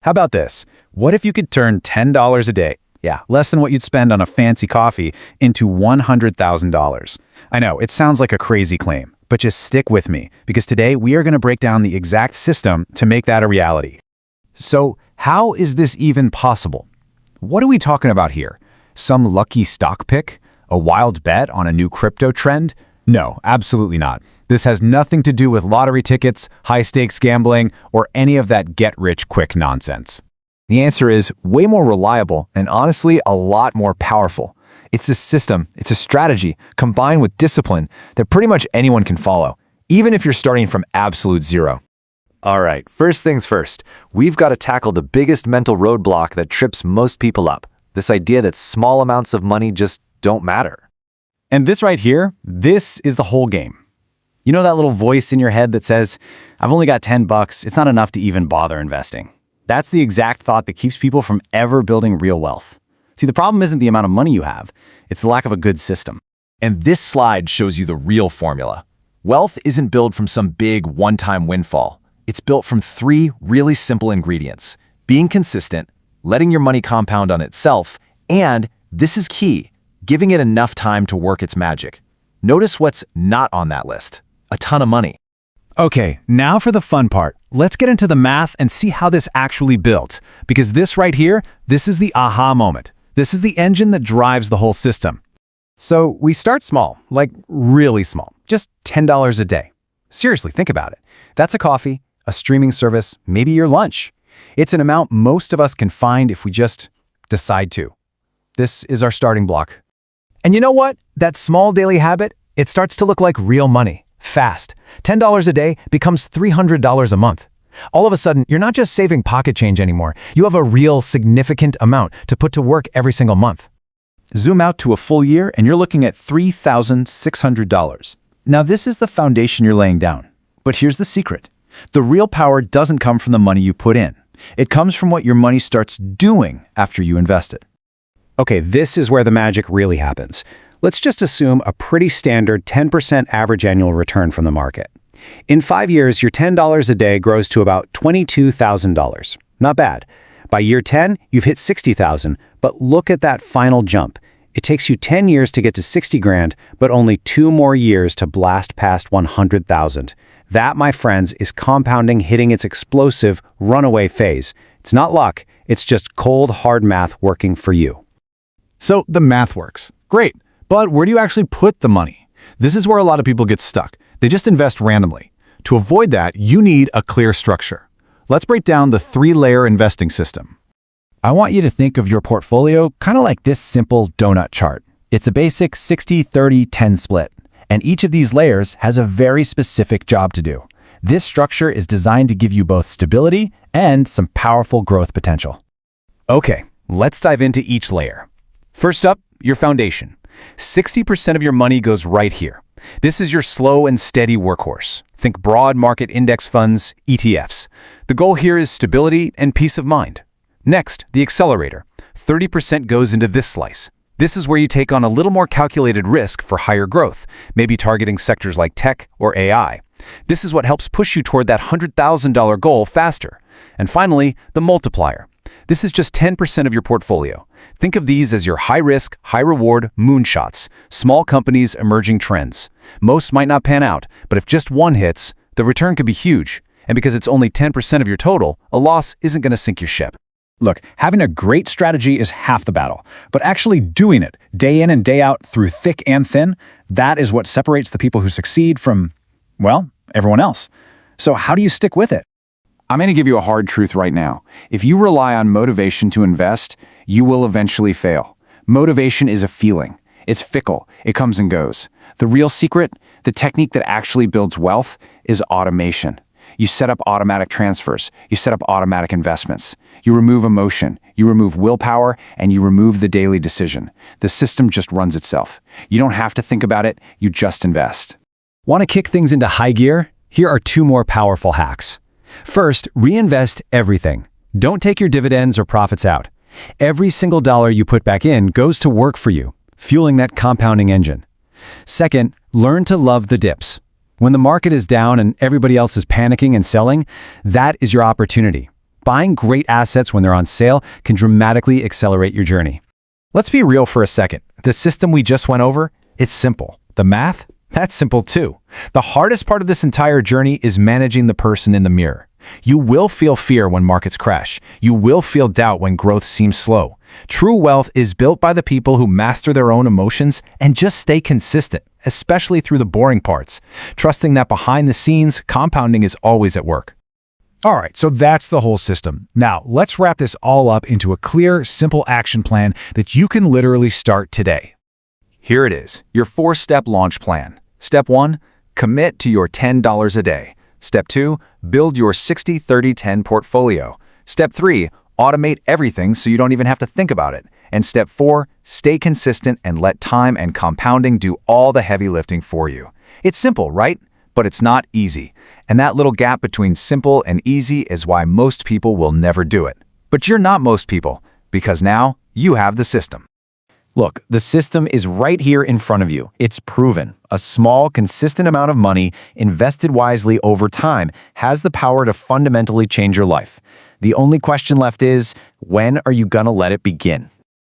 How about this? What if you could turn $10 a day, yeah, less than what you'd spend on a fancy coffee, into $100,000? I know, it sounds like a crazy claim, but just stick with me, because today we are going to break down the exact system to make that a reality. So, how is this even possible? What are we talking about here? Some lucky stock pick? A wild bet on a new crypto trend? No, absolutely not. This has nothing to do with lottery tickets, high-stakes gambling, or any of that get-rich-quick nonsense. The answer is way more reliable and honestly a lot more powerful. It's a system, it's a strategy, combined with discipline that pretty much anyone can follow, even if you're starting from absolute zero. All right, first things first, we've got to tackle the biggest mental roadblock that trips most people up, this idea that small amounts of money just don't matter. And this right here, this is the whole game. You know that little voice in your head that says, I've only got $10, it's not enough to even bother investing. That's the exact thought that keeps people from ever building real wealth. See, the problem isn't the amount of money you have, it's the lack of a good system. And this slide shows you the real formula. Wealth isn't built from some big one-time windfall. It's built from three really simple ingredients: being consistent, letting your money compound on itself, and, this is key, giving it enough time to work its magic. Notice what's not on that list: a ton of money. Okay, now for the fun part. Let's get into the math and see how this actually built. Because this right here, this is the aha moment. This is the engine that drives the whole system. So we start small, like really small, just $10 a day. Seriously, think about it. That's a coffee, a streaming service, maybe your lunch. It's an amount most of us can find if we just decide to. This is our starting block. And you know what? That small daily habit, it starts to look like real money. Fast. $10 a day becomes $300 a month. All of a sudden, you're not just saving pocket change anymore. You have a real significant amount to put to work every single month. Zoom out to a full year and you're looking at $3,600. Now this is the foundation you're laying down. But here's the secret. The real power doesn't come from the money you put in. It comes from what your money starts doing after you invest it. Okay, this is where the magic really happens. Let's just assume a pretty standard 10% average annual return from the market. In 5 years, your $10 a day grows to about $22,000. Not bad. By year 10, you've hit $60,000, but look at that final jump. It takes you 10 years to get to 60 grand, but only 2 more years to blast past 100,000. That, my friends, is compounding hitting its explosive runaway phase. It's not luck, it's just cold, hard math working for you. So the math works. Great. But where do you actually put the money? This is where a lot of people get stuck. They just invest randomly. To avoid that, you need a clear structure. Let's break down the 3-layer investing system. I want you to think of your portfolio kind of like this simple donut chart. It's a basic 60-30-10 split, and each of these layers has a very specific job to do. This structure is designed to give you both stability and some powerful growth potential. Okay, let's dive into each layer. First up, your foundation. 60% of your money goes right here. This is your slow and steady workhorse. Think broad market index funds, ETFs. The goal here is stability and peace of mind. Next, the accelerator. 30% goes into this slice. This is where you take on a little more calculated risk for higher growth, maybe targeting sectors like tech or AI. This is what helps push you toward that $100,000 goal faster. And finally, the multiplier. This is just 10% of your portfolio. Think of these as your high-risk, high-reward moonshots, small companies, emerging trends. Most might not pan out, but if just one hits, the return could be huge. And because it's only 10% of your total, a loss isn't going to sink your ship. Look, having a great strategy is half the battle, but actually doing it day in and day out through thick and thin, that is what separates the people who succeed from, well, everyone else. So how do you stick with it? I'm going to give you a hard truth right now. If you rely on motivation to invest, you will eventually fail. Motivation is a feeling. It's fickle. It comes and goes. The real secret, the technique that actually builds wealth, is automation. You set up automatic transfers. You set up automatic investments. You remove emotion. You remove willpower, and you remove the daily decision. The system just runs itself. You don't have to think about it. You just invest. Want to kick things into high gear? Here are 2 more powerful hacks. First, reinvest everything. Don't take your dividends or profits out. Every single dollar you put back in goes to work for you, fueling that compounding engine. Second, learn to love the dips. When the market is down and everybody else is panicking and selling, that is your opportunity. Buying great assets when they're on sale can dramatically accelerate your journey. Let's be real for a second. The system we just went over, it's simple. The math, that's simple too. The hardest part of this entire journey is managing the person in the mirror. You will feel fear when markets crash. You will feel doubt when growth seems slow. True wealth is built by the people who master their own emotions and just stay consistent, especially through the boring parts, trusting that behind the scenes, compounding is always at work. All right, so that's the whole system. Now, let's wrap this all up into a clear, simple action plan that you can literally start today. Here it is, your 4-step launch plan. Step 1, commit to your $10 a day. Step 2, build your 60-30-10 portfolio. Step 3, automate everything so you don't even have to think about it. And step 4, stay consistent and let time and compounding do all the heavy lifting for you. It's simple, right? But it's not easy. And that little gap between simple and easy is why most people will never do it. But you're not most people, because now you have the system. Look, the system is right here in front of you. It's proven. A small, consistent amount of money invested wisely over time has the power to fundamentally change your life. The only question left is, when are you gonna let it begin?